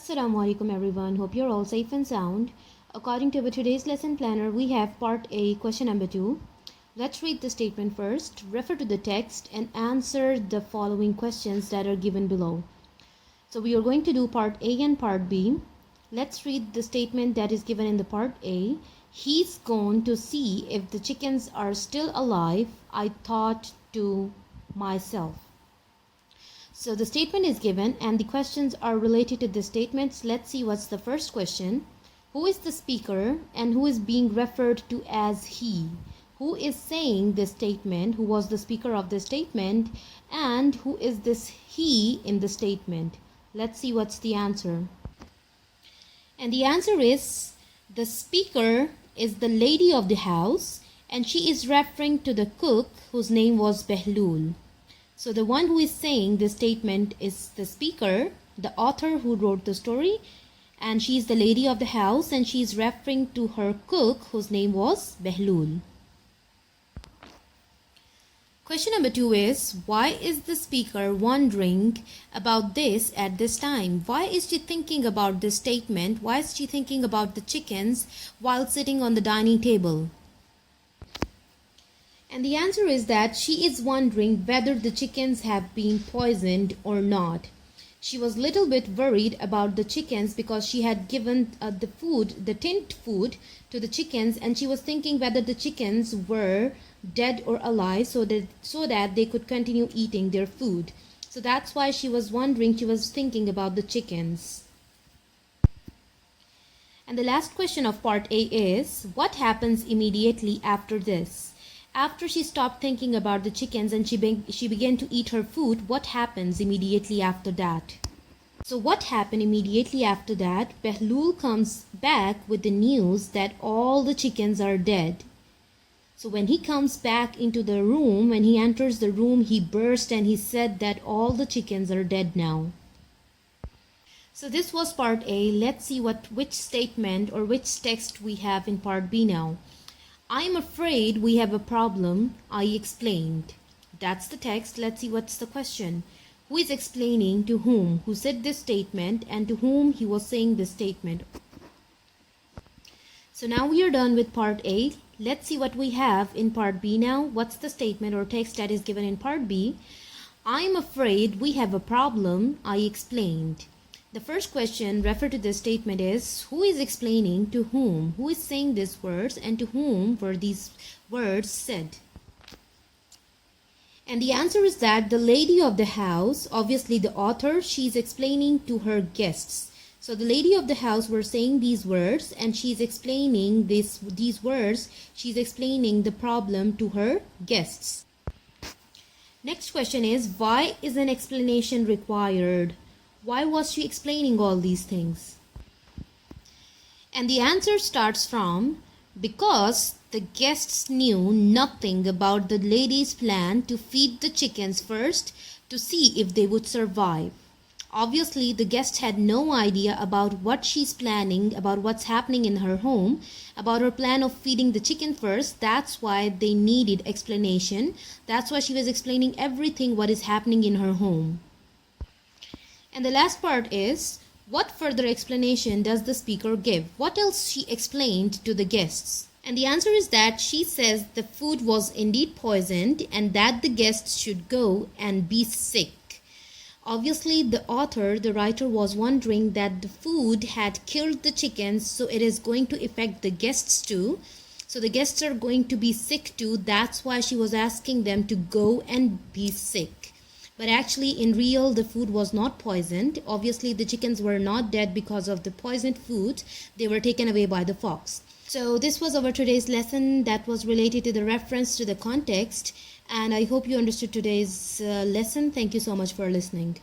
Assalamu alaikum everyone. Hope you're all safe and sound. According to our today's lesson planner, we have part A, question number 2. Let's read the statement first, refer to the text and answer the following questions that are given below. So we are going to do part A and part B. Let's read the statement that is given in the part A. He's gone to see if the chickens are still alive, I thought to myself. So the statement is given and the questions are related to the statements. Let's see what's the first question. Who is the speaker and who is being referred to as he? Who is saying this statement? Who was the speaker of the statement? And who is this he in the statement? Let's see what's the answer. And the answer is the speaker is the lady of the house and she is referring to the cook whose name was Bahlol. So the one who is saying this statement is the speaker, the author who wrote the story, and she is the lady of the house and she is referring to her cook whose name was Bahlol. Question number 2 is, why is the speaker wondering about this at this time? Why is she thinking about this statement? Why is she thinking about the chickens while sitting on the dining table? And the answer is that she is wondering whether the chickens have been poisoned or not. She was a little bit worried about the chickens because she had given the tinned food to the chickens, and she was thinking whether the chickens were dead or alive so that they could continue eating their food. So that's why she was wondering, she was thinking about the chickens. And the last question of part A is, what happens immediately after this? After she stopped thinking about the chickens and she began to eat her food, what happens immediately after that? So what happened immediately after that? Bahlol comes back with the news that all the chickens are dead. So when he comes back into the room, when he enters the room, he burst and he said that all the chickens are dead now. So this was part A. Let's see which statement or which text we have in part B now. I'm afraid we have a problem, I explained. That's the text. Let's see what's the question. Who is explaining to whom? Who said this statement and to whom he was saying this statement? So now we are done with part A. Let's see what we have in part B now. What's the statement or text that is given in part B? I'm afraid we have a problem, I explained. The first question referred to this statement is, who is explaining to whom? Who is saying these words and to whom were these words said? And the answer is that the lady of the house, obviously the author, she's explaining to her guests. So the lady of the house were saying these words and she's explaining these words. She's explaining the problem to her guests. Next question is, why is an explanation required? Why was she explaining all these things? And the answer starts from, because the guests knew nothing about the lady's plan to feed the chickens first to see if they would survive. Obviously, the guests had no idea about what she's planning, about what's happening in her home, about her plan of feeding the chicken first. That's why they needed explanation. That's why she was explaining everything what is happening in her home. And the last part is, what further explanation does the speaker give? What else she explained to the guests? And the answer is that she says the food was indeed poisoned and that the guests should go and be sick. Obviously, the author, the writer, was wondering that the food had killed the chickens, so it is going to affect the guests too. So the guests are going to be sick too. That's why she was asking them to go and be sick. But actually, in real, the food was not poisoned. Obviously, the chickens were not dead because of the poisoned food. They were taken away by the fox. So this was our today's lesson that was related to the reference to the context. And I hope you understood today's lesson. Thank you so much for listening.